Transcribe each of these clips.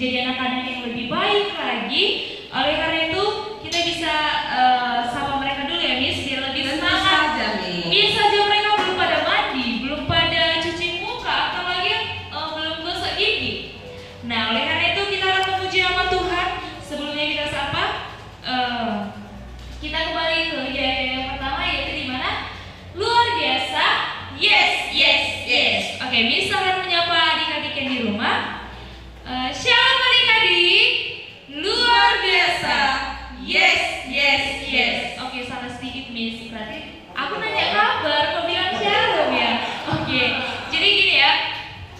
menjadi anak-anak yang lebih baik lagi. Oleh karena itu kita bisa sapa mereka dulu ya Miss, biar lebih semangat. Bisa aja mereka belum pada mandi, belum pada cuci muka, atau lagi belum gosok gigi. Nah, oleh karena itu kita akan memuji nama Tuhan. Sebelumnya kita sapa, kita kembali ke yang pertama, yaitu di mana? Luar biasa. Yes, yes, yes. Oke, Miss akan menyapa adik-adik yang di rumah. Shalom adik-adik. Luar biasa. Yes, yes, yes. Oke, salah sedikit Miss. Berarti aku nanya kabar, kok bilang shalom ya? Oke, jadi gini ya.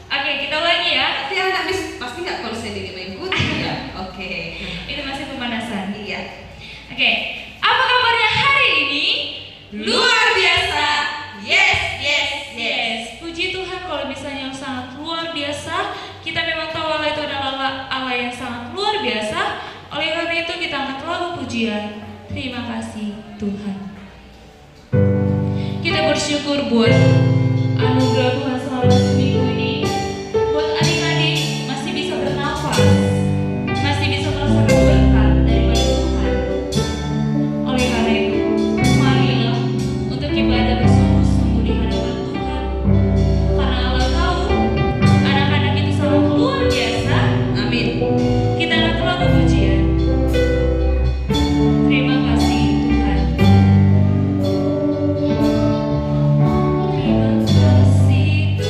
Oke, kita ulangi ya. Nanti anak Miss pasti nggak konsen ini mengikuti ya. Oke. Itu masih pemanasan. Iya. Oke, apa kabarnya hari ini? Luar biasa. Yes, yes, yes. Yes, puji Tuhan kalau misalnya sangat luar biasa. Kita memang tahu Allah itu adalah Allah yang sangat luar biasa. Oleh karena itu kita angkat lagu pujian. Terima kasih Tuhan. Kita bersyukur buat anugerah Tuhan selama seminggu ini. Buat adik-adik masih bisa bernafas, masih bisa merasakan berkat daripada Tuhan. Oleh karena itu, marilah untuk ibadah bersungguh-sungguh di hadapan Tuhan. Karena Allah tahu anak-anak itu sangat luar biasa. Amin. Kita angkat lagu pujian. Terima kasih Tuhan. Terima kasih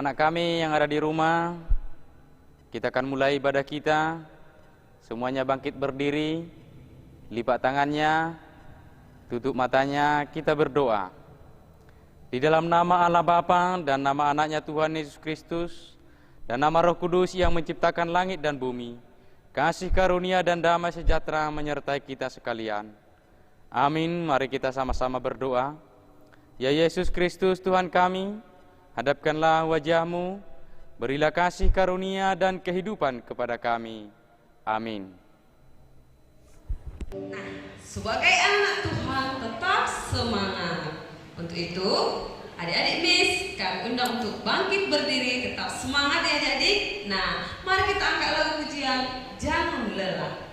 Anak-anak kami yang ada di rumah, kita akan mulai ibadah kita. Semuanya bangkit berdiri, lipat tangannya, tutup matanya, kita berdoa. Di dalam nama Allah Bapa dan nama anaknya Tuhan Yesus Kristus dan nama Roh Kudus yang menciptakan langit dan bumi, kasih karunia dan damai sejahtera menyertai kita sekalian. Amin. Mari kita sama-sama berdoa. Ya Yesus Kristus Tuhan kami, hadapkanlah wajah-Mu, berilah kasih karunia dan kehidupan kepada kami. Amin. Nah, sebagai anak Tuhan tetap semangat. Untuk itu, adik-adik Miss, kami undang untuk bangkit berdiri, tetap semangat ya adik-adik. Nah, mari kita angkat lagu pujian, Jangan Lelah.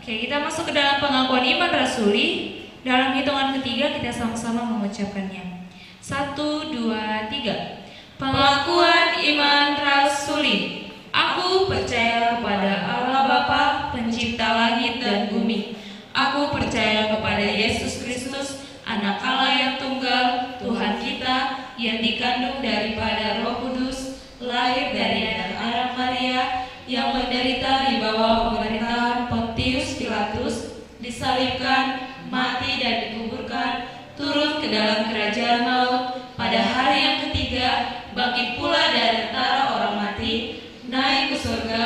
Oke, kita masuk ke dalam pengakuan iman rasuli. Dalam hitungan ketiga kita sama-sama mengucapkannya. 1, 2, 3. Pengakuan iman rasuli. Aku percaya kepada Allah Bapa, pencipta langit dan bumi. Aku percaya kepada Yesus Kristus, Anak anak Allah yang tunggal, Tuhan kita, yang dikandung daripada Roh Kudus, lahir dari anak Maria, yang menderita di bawah pemerintahan Pontius Pilatus, disalibkan, mati dan dikuburkan, turun ke dalam kerajaan maut, pada hari yang ketiga bangkit pula dari antara orang mati, naik ke surga,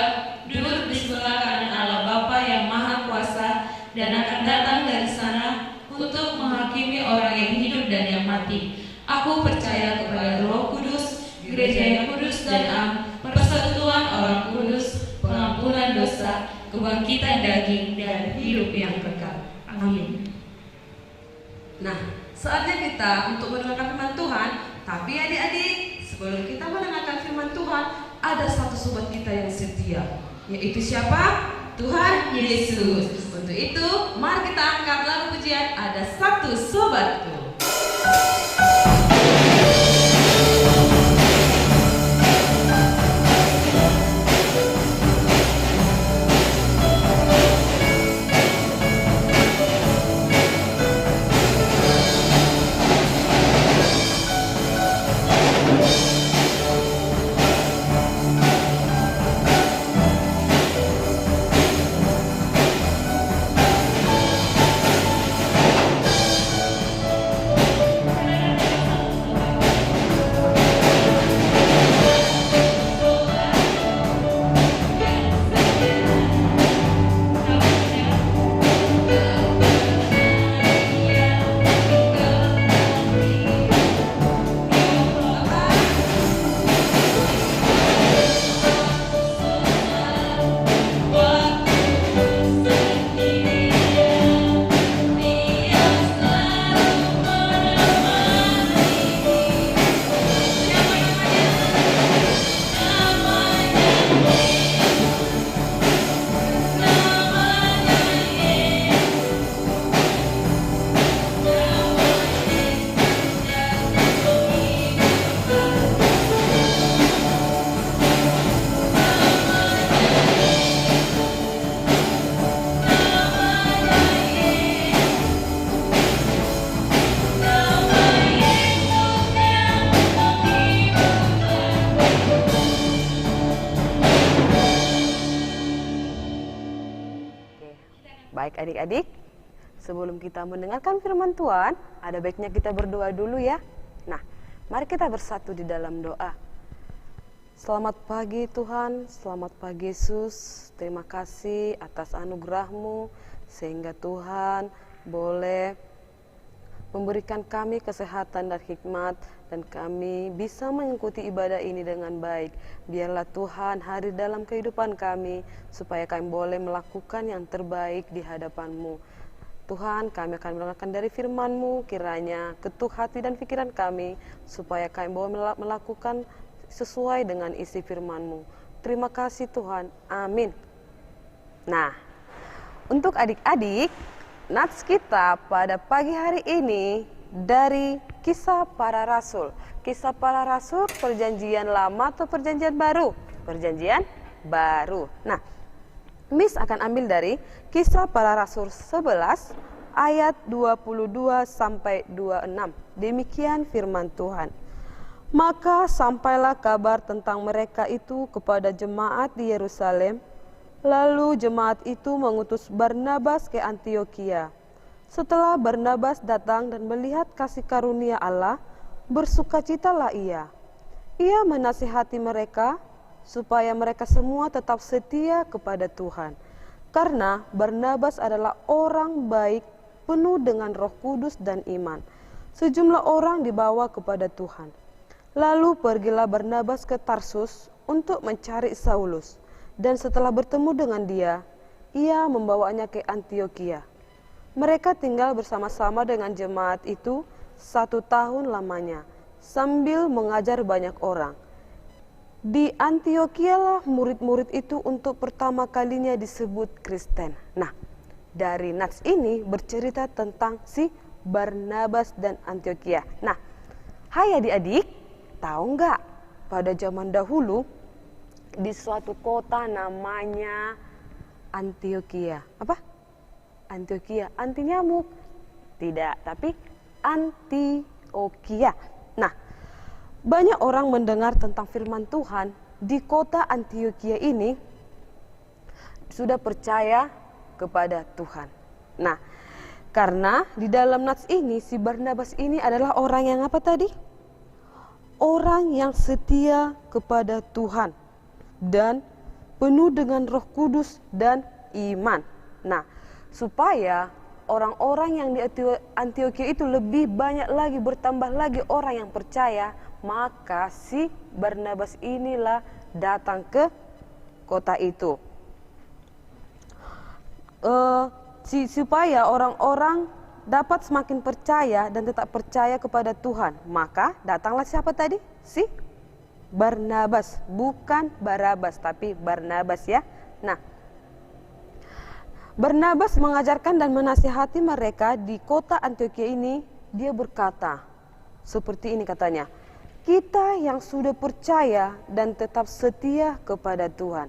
duduk di sebelah kanan Allah Bapa yang Maha Kuasa, dan akan datang dari sana untuk menghakimi orang yang hidup dan yang mati. Aku percaya kepada Roh Kudus, gereja yang kudus dan am, persekutuan orang kudus, pengampunan dosa, kebangkitan daging, dan hidup yang kekal. Amin. Nah, saatnya kita untuk mendengarkan firman Tuhan. Tapi adik-adik, sebelum kita mendengarkan firman Tuhan, ada satu sobat kita yang setia, yaitu siapa? Tuhan Yesus. Untuk itu, mari kita angkat lagu pujian Ada Satu Sobatku. Baik adik-adik, sebelum kita mendengarkan firman Tuhan, ada baiknya kita berdoa dulu ya. Nah, mari kita bersatu di dalam doa. Selamat pagi Tuhan, selamat pagi Yesus. Terima kasih atas anugerah-Mu sehingga Tuhan boleh memberikan kami kesehatan dan hikmat, dan kami bisa mengikuti ibadah ini dengan baik. Biarlah Tuhan hadir dalam kehidupan kami, supaya kami boleh melakukan yang terbaik di hadapan-Mu. Tuhan, kami akan mendengarkan dari firman-Mu, kiranya ketuk hati dan pikiran kami, supaya kami boleh melakukan sesuai dengan isi firman-Mu. Terima kasih Tuhan, amin. Nah, untuk adik-adik, nats kita pada pagi hari ini dari Kisah Para Rasul. Kisah Para Rasul, perjanjian lama atau perjanjian baru? Perjanjian baru. Nah, Miss akan ambil dari Kisah Para Rasul 11 ayat 22 sampai 26. Demikian firman Tuhan. Maka sampailah kabar tentang mereka itu kepada jemaat di Yerusalem. Lalu jemaat itu mengutus Barnabas ke Antiokhia. Setelah Barnabas datang dan melihat kasih karunia Allah, bersukacitalah ia. Ia menasihati mereka supaya mereka semua tetap setia kepada Tuhan. Karena Barnabas adalah orang baik, penuh dengan Roh Kudus dan iman. Sejumlah orang dibawa kepada Tuhan. Lalu pergilah Barnabas ke Tarsus untuk mencari Saulus. Dan setelah bertemu dengan dia, ia membawanya ke Antiokhia. Mereka tinggal bersama-sama dengan jemaat itu 1 tahun lamanya, sambil mengajar banyak orang. Di Antiokhia lah murid-murid itu untuk pertama kalinya disebut Kristen. Nah, dari nats ini bercerita tentang si Barnabas dan Antiokhia. Nah, hai adik-adik, tahu nggak pada zaman dahulu di suatu kota namanya Antiokhia. Apa? Antiokhia, anti nyamuk. Tidak, tapi Antioquia. Nah, banyak orang mendengar tentang firman Tuhan di kota Antioquia ini sudah percaya kepada Tuhan. Nah, karena di dalam nats ini si Barnabas ini adalah orang yang apa tadi? Orang yang setia kepada Tuhan dan penuh dengan Roh Kudus dan iman. Nah, supaya orang-orang yang di Antioquia itu lebih banyak lagi, bertambah lagi orang yang percaya, maka si Barnabas inilah datang ke kota itu. Supaya orang-orang dapat semakin percaya dan tetap percaya kepada Tuhan, maka datanglah siapa tadi? Si Barnabas, bukan Barabas tapi Barnabas ya. Nah, Barnabas mengajarkan dan menasihati mereka di kota Antioquia ini. Dia berkata seperti ini katanya, kita yang sudah percaya dan tetap setia kepada Tuhan.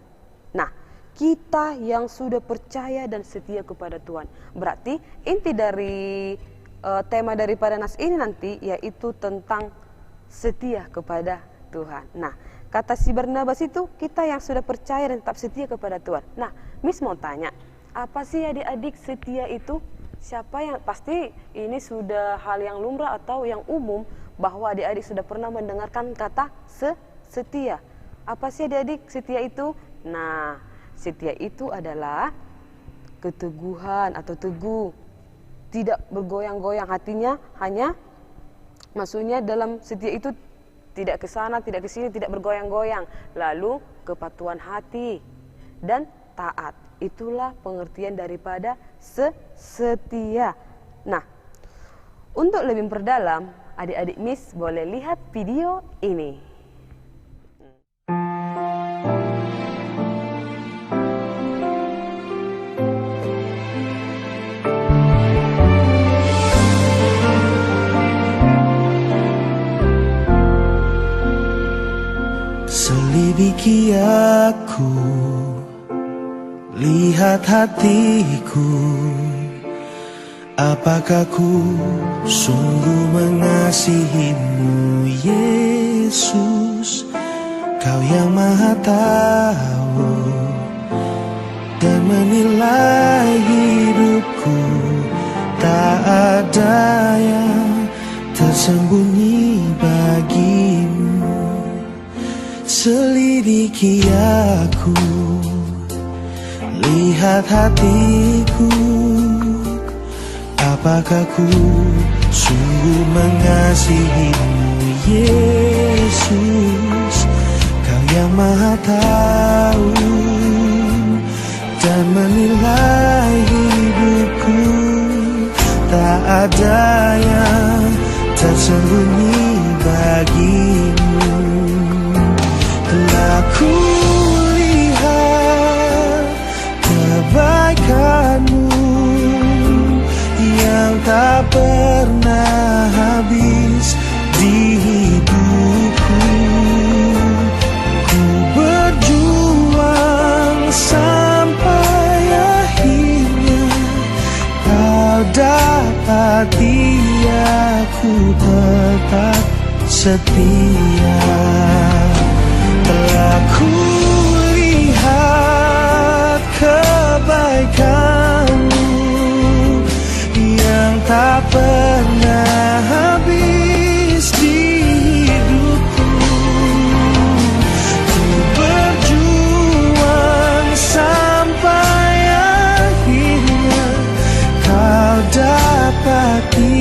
Nah, kita yang sudah percaya dan setia kepada Tuhan. Berarti inti dari tema daripada nas ini nanti yaitu tentang setia kepada Tuhan. Nah, kata si Barnabas itu kita yang sudah percaya dan tetap setia kepada Tuhan. Nah, Miss mau tanya, apa sih adik-adik setia itu? Siapa yang pasti ini sudah hal yang lumrah atau yang umum bahwa adik-adik sudah pernah mendengarkan kata setia. Apa sih adik-adik setia itu? Nah, setia itu adalah keteguhan atau teguh, tidak bergoyang-goyang hatinya, hanya maksudnya dalam setia itu tidak ke sana, tidak ke sini, tidak bergoyang-goyang. Lalu kepatuhan hati dan taat. Itulah pengertian daripada setia. Nah, untuk lebih memperdalam, adik-adik Miss boleh lihat video ini. Selidiki aku, lihat hatiku, apakah ku sungguh mengasihimu, Yesus? Kau yang Maha Tahu dan menilai hidupku, tak ada yang tersembunyi bagimu. Selidiki aku, lihat hatiku, apakah ku sungguh mengasihimu, Yesus? Kau yang Maha Tahu dan menilai hidupku, tak ada yang tersembunyi bagimu. Telah ku lihat kebaikanmu yang tak pernah habis di hidupku. Ku berjuang sampai akhirnya kau dapati aku tetap setia. Telah ku lihat kebaikanmu yang tak pernah habis di hidupku. Ku berjuang sampai akhirnya kau dapati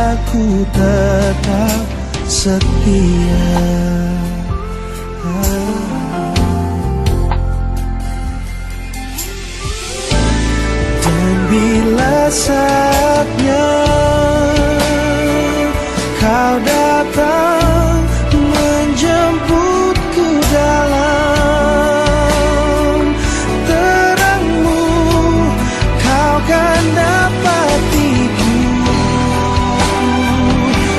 aku tetap setia. Dan bila saatnya kau datang menjemputku dalam terangmu, kau kan dapatiku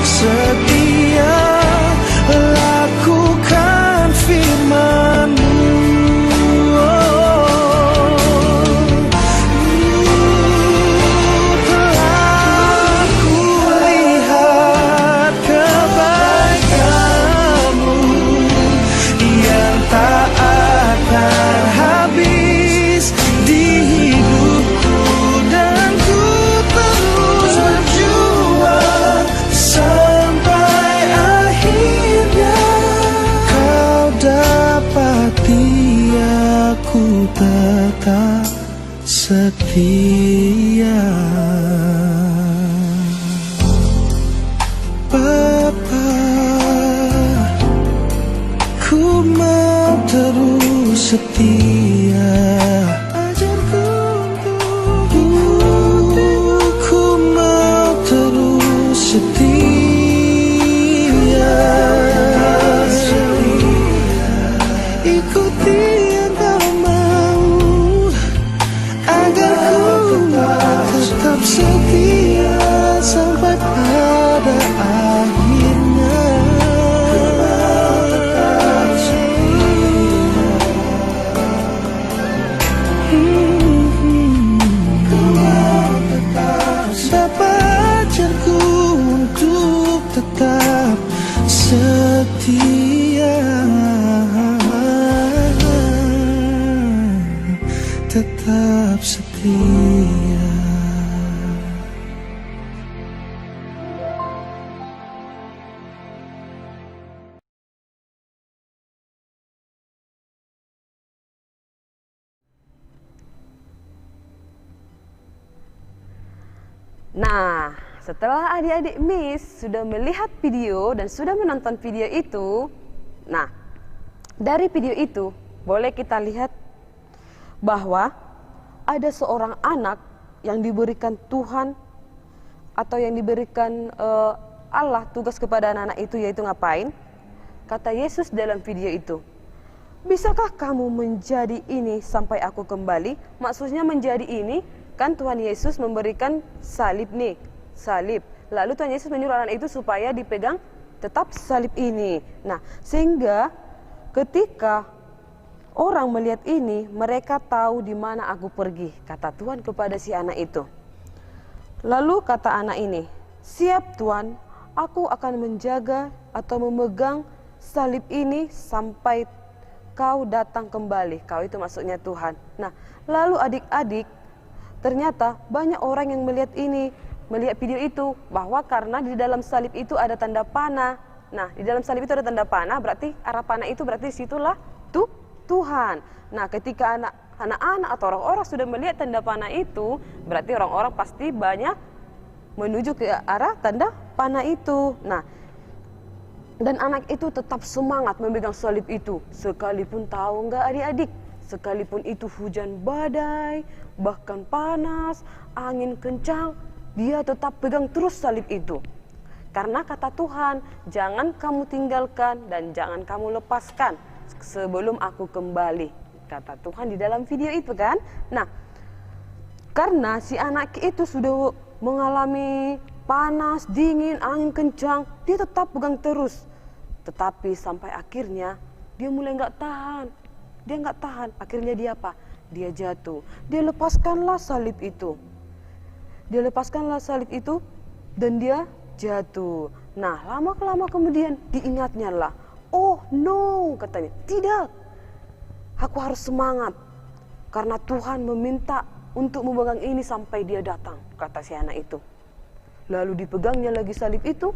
setia lakukan firman-Mu. setia. Bapa, ku mau terus setia. Ajarku untuk ku mau terus setia. Ikuti yang kau mau agar ku tetap setia sampai pada akhirnya. Bapa, ajarku untuk tetap setia, tetap setia. Nah, setelah adik-adik Miss sudah melihat video dan sudah menonton video itu, nah, dari video itu boleh kita lihat bahwa ada seorang anak yang diberikan Tuhan atau yang diberikan Allah tugas kepada anak-anak itu, yaitu ngapain? Kata Yesus dalam video itu, bisakah kamu menjadi ini sampai aku kembali? Maksudnya menjadi ini, kan Tuhan Yesus memberikan salib nih, salib. Lalu Tuhan Yesus menyuruh anak itu supaya dipegang tetap salib ini. Nah, sehingga ketika orang melihat ini, mereka tahu di mana aku pergi, kata Tuhan kepada si anak itu. Lalu kata anak ini, siap Tuhan, aku akan menjaga atau memegang salib ini sampai kau datang kembali. Kau itu maksudnya Tuhan. Nah, lalu adik-adik, ternyata banyak orang yang melihat ini, melihat video itu, bahwa karena di dalam salib itu ada tanda panah. Nah, di dalam salib itu ada tanda panah, berarti arah panah itu berarti situlah Tuhan. Nah, ketika anak-anak atau orang-orang sudah melihat tanda panah itu, berarti orang-orang pasti banyak menuju ke arah tanda panah itu. Nah, dan anak itu tetap semangat memegang salib itu, sekalipun tahu nggak adik-adik, sekalipun itu hujan badai, bahkan panas, angin kencang, dia tetap pegang terus salib itu. Karena kata Tuhan, jangan kamu tinggalkan dan jangan kamu lepaskan sebelum aku kembali. Kata Tuhan di dalam video itu kan. Nah, karena si anak itu sudah mengalami panas, dingin, angin kencang, dia tetap pegang terus. Tetapi sampai akhirnya dia mulai nggak tahan. Dia nggak tahan, akhirnya dia apa? Dia jatuh. Dia lepaskanlah salib itu. Dia lepaskanlah salib itu dan dia jatuh. Nah, lama-lama kemudian diingatnya lah. Oh no, katanya, tidak. Aku harus semangat karena Tuhan meminta untuk memegang ini sampai dia datang, kata si anak itu. Lalu dipegangnya lagi salib itu,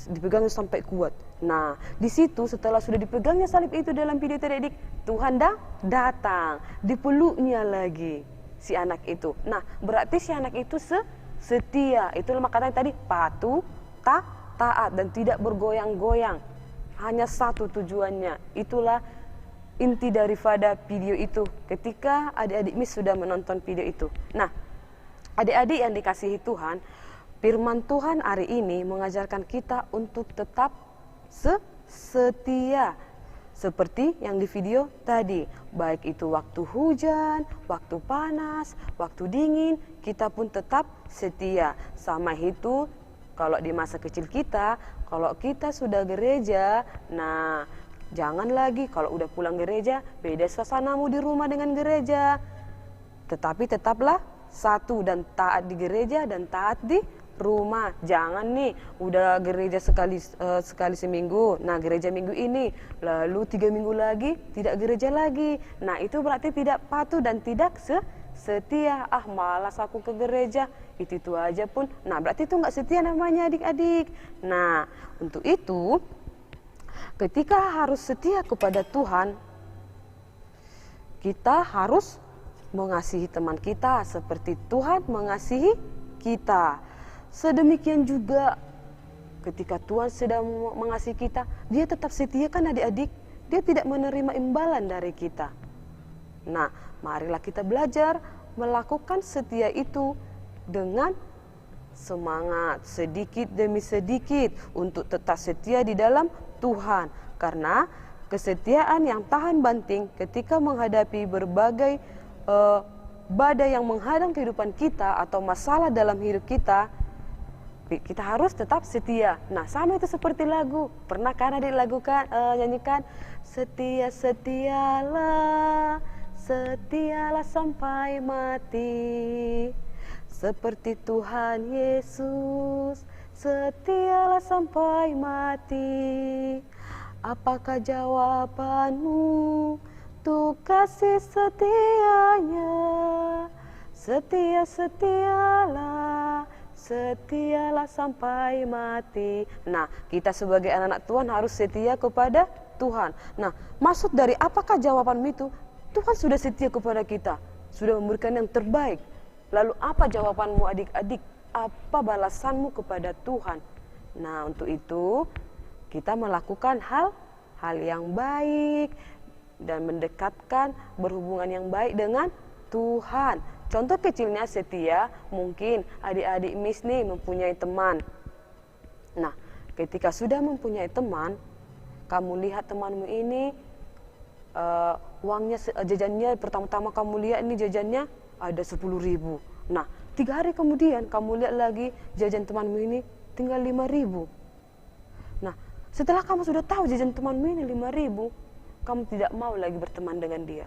dipegangnya sampai kuat. Nah, di situ setelah sudah dipegangnya salib itu dalam video tadi, Tuhan datang, dipeluknya lagi si anak itu. Nah, berarti si anak itu setia. Itulah makanya tadi patuh, taat dan tidak bergoyang-goyang. Hanya satu tujuannya. Itulah inti daripada video itu. Ketika adik-adik Miss sudah menonton video itu. Nah, adik-adik yang dikasihi Tuhan, firman Tuhan hari ini mengajarkan kita untuk tetap setia seperti yang di video tadi, baik itu waktu hujan, waktu panas, waktu dingin, kita pun tetap setia. Sama itu kalau di masa kecil kita, kalau kita sudah gereja, nah jangan lagi kalau udah pulang gereja, beda suasanamu di rumah dengan gereja. Tetapi tetaplah satu dan taat di gereja dan taat di rumah. Jangan nih udah gereja sekali seminggu, nah gereja minggu ini, lalu 3 minggu lagi tidak gereja lagi. Nah itu berarti tidak patuh dan tidak setia. Ah malas aku ke gereja, itu aja pun. Nah berarti itu nggak setia namanya adik-adik. Nah untuk itu ketika harus setia kepada Tuhan, kita harus mengasihi teman kita seperti Tuhan mengasihi kita. Sedemikian juga ketika Tuhan sedang mengasihi kita, Dia tetap setia kan adik-adik? Dia tidak menerima imbalan dari kita. Nah, marilah kita belajar melakukan setia itu dengan semangat sedikit demi sedikit untuk tetap setia di dalam Tuhan. Karena kesetiaan yang tahan banting ketika menghadapi berbagai badai yang menghadang kehidupan kita atau masalah dalam hidup kita harus tetap setia. Nah, sama itu seperti lagu. Pernah kan adik nyanyikan? Setia, setialah, setialah sampai mati. Seperti Tuhan Yesus, setialah sampai mati. Apakah jawabanmu? Untuk kasih setianya, setia, setialah, setialah sampai mati. Nah, kita sebagai anak-anak Tuhan harus setia kepada Tuhan. Nah, maksud dari apakah jawaban itu? Tuhan sudah setia kepada kita, sudah memberikan yang terbaik. Lalu apa jawabanmu adik-adik? Apa balasanmu kepada Tuhan? Nah, untuk itu kita melakukan hal yang baik dan mendekatkan berhubungan yang baik dengan Tuhan. Contoh kecilnya setia, mungkin adik-adik Miss nih mempunyai teman. Nah, ketika sudah mempunyai teman, kamu lihat temanmu ini uangnya, jajannya, pertama-tama kamu lihat ini jajannya ada 10.000. Nah, 3 hari kemudian kamu lihat lagi jajan temanmu ini tinggal 5.000. Nah, setelah kamu sudah tahu jajan temanmu ini 5.000, kamu tidak mau lagi berteman dengan dia.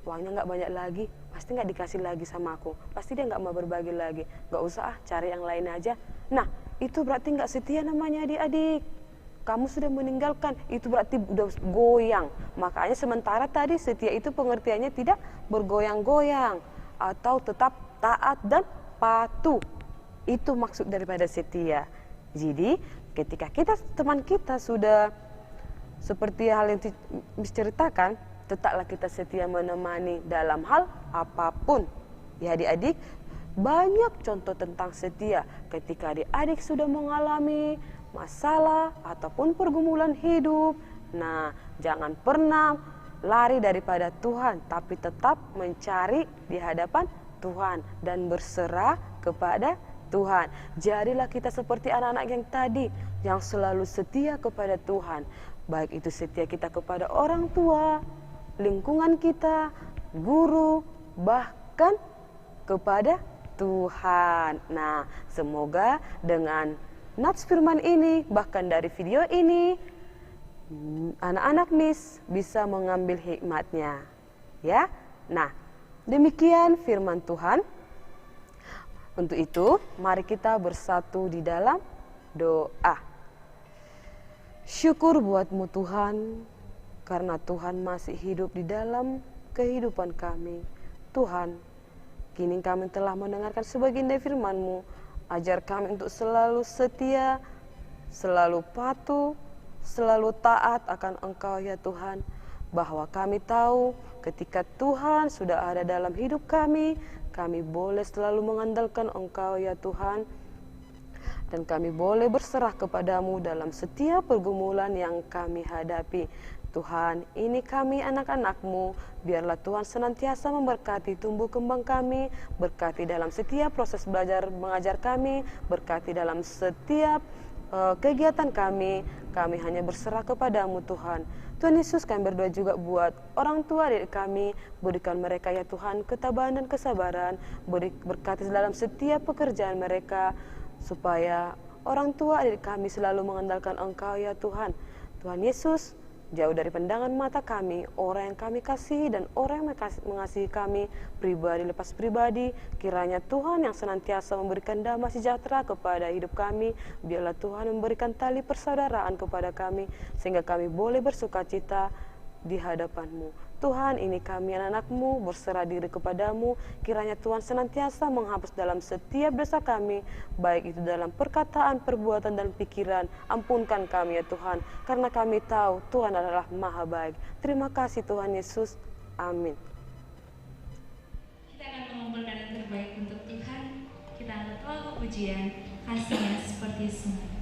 Uangnya nggak banyak lagi, pasti nggak dikasih lagi sama aku, pasti dia nggak mau berbagi lagi, nggak usah cari yang lain aja. Nah, itu berarti nggak setia namanya adik-adik. Kamu sudah meninggalkan, itu berarti udah goyang. Makanya sementara tadi setia itu pengertiannya tidak bergoyang-goyang atau tetap taat dan patuh. Itu maksud daripada setia. Jadi ketika teman kita sudah seperti hal yang diceritakan, tetaplah kita setia menemani dalam hal apapun. Ya adik-adik, banyak contoh tentang setia ketika adik-adik sudah mengalami masalah ataupun pergumulan hidup. Nah, jangan pernah lari daripada Tuhan, tapi tetap mencari di hadapan Tuhan dan berserah kepada Tuhan. Jadilah kita seperti anak-anak yang tadi, yang selalu setia kepada Tuhan. Baik itu setia kita kepada orang tua, lingkungan kita, guru, bahkan kepada Tuhan. Nah, semoga dengan nats firman ini, bahkan dari video ini, anak-anak Miss bisa mengambil hikmatnya. Ya, nah demikian firman Tuhan. Untuk itu, mari kita bersatu di dalam doa. Syukur buatmu Tuhan, karena Tuhan masih hidup di dalam kehidupan kami. Tuhan, kini kami telah mendengarkan sebagian dari firman-Mu. Ajar kami untuk selalu setia, selalu patuh, selalu taat akan Engkau ya Tuhan. Bahwa kami tahu ketika Tuhan sudah ada dalam hidup kami boleh selalu mengandalkan Engkau ya Tuhan. Dan kami boleh berserah kepadamu dalam setiap pergumulan yang kami hadapi. Tuhan, ini kami anak-anak-Mu, biarlah Tuhan senantiasa memberkati tumbuh kembang kami, berkati dalam setiap proses belajar mengajar kami, berkati dalam setiap kegiatan kami hanya berserah kepadamu Tuhan. Tuhan Yesus, kami berdoa juga buat orang tua adik kami, berikan mereka ya Tuhan ketabahan dan kesabaran, berkati dalam setiap pekerjaan mereka, supaya orang tua adik kami selalu mengandalkan Engkau ya Tuhan. Tuhan Yesus, jauh dari pandangan mata kami, orang yang kami kasihi dan orang yang mengasihi kami, pribadi lepas pribadi, kiranya Tuhan yang senantiasa memberikan damai sejahtera kepada hidup kami, biarlah Tuhan memberikan tali persaudaraan kepada kami, sehingga kami boleh bersukacita di hadapan-Mu. Tuhan, ini kami anak-anak-Mu berserah diri kepadamu, kiranya Tuhan senantiasa menghapus dalam setiap dosa kami, baik itu dalam perkataan, perbuatan, dan pikiran. Ampunkan kami ya Tuhan, karena kami tahu Tuhan adalah Maha Baik. Terima kasih Tuhan Yesus. Amin. mengumpulkan yang terbaik untuk Tuhan. Kita angkat lagu pujian, kasihnya seperti sungai.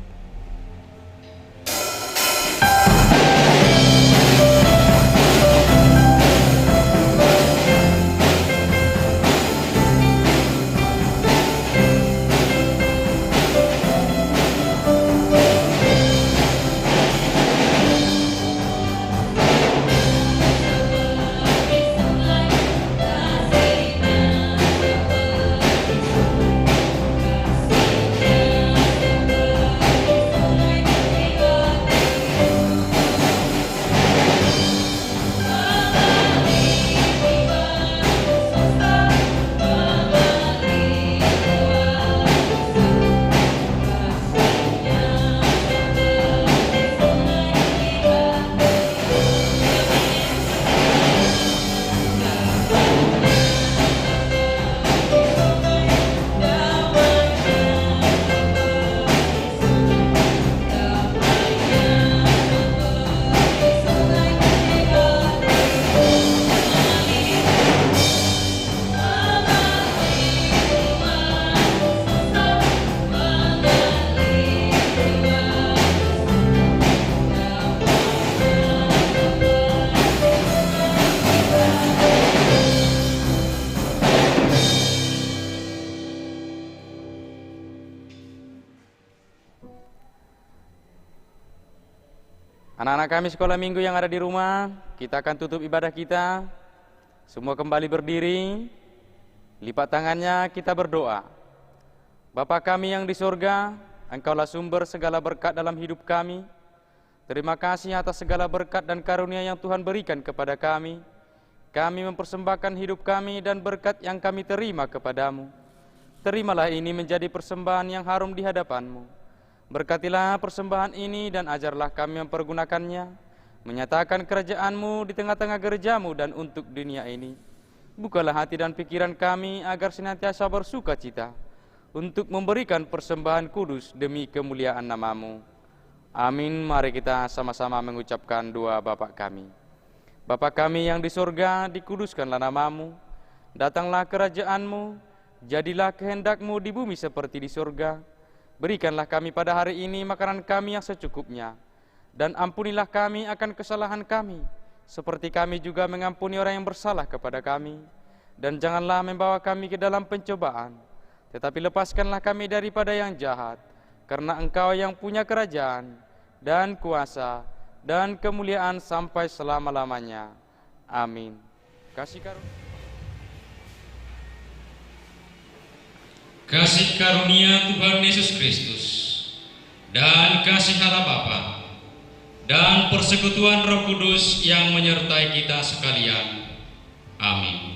Anak-anak kami sekolah minggu yang ada di rumah, kita akan tutup ibadah kita. Semua kembali berdiri, lipat tangannya, kita berdoa. Bapa kami yang di surga, Engkaulah sumber segala berkat dalam hidup kami. Terima kasih atas segala berkat dan karunia yang Tuhan berikan kepada kami. Kami mempersembahkan hidup kami dan berkat yang kami terima kepadamu. Terimalah ini menjadi persembahan yang harum di hadapan-Mu. Berkatilah persembahan ini dan ajarlah kami mempergunakannya, menyatakan kerajaan-Mu di tengah-tengah gereja-Mu dan untuk dunia ini. Bukalah hati dan pikiran kami agar senantiasa bersuka cita untuk memberikan persembahan kudus demi kemuliaan nama-Mu. Amin. Mari kita sama-sama mengucapkan doa Bapa kami. Bapa kami yang di surga, dikuduskanlah nama-Mu. Datanglah kerajaan-Mu, jadilah kehendak-Mu di bumi seperti di surga. Berikanlah kami pada hari ini makanan kami yang secukupnya, dan ampunilah kami akan kesalahan kami, seperti kami juga mengampuni orang yang bersalah kepada kami. Dan janganlah membawa kami ke dalam pencobaan, tetapi lepaskanlah kami daripada yang jahat, karena Engkau yang punya kerajaan, dan kuasa, dan kemuliaan sampai selama-lamanya. Amin. Kasih karunia Tuhan Yesus Kristus dan kasih Allah Bapa dan persekutuan Roh Kudus yang menyertai kita sekalian. Amin.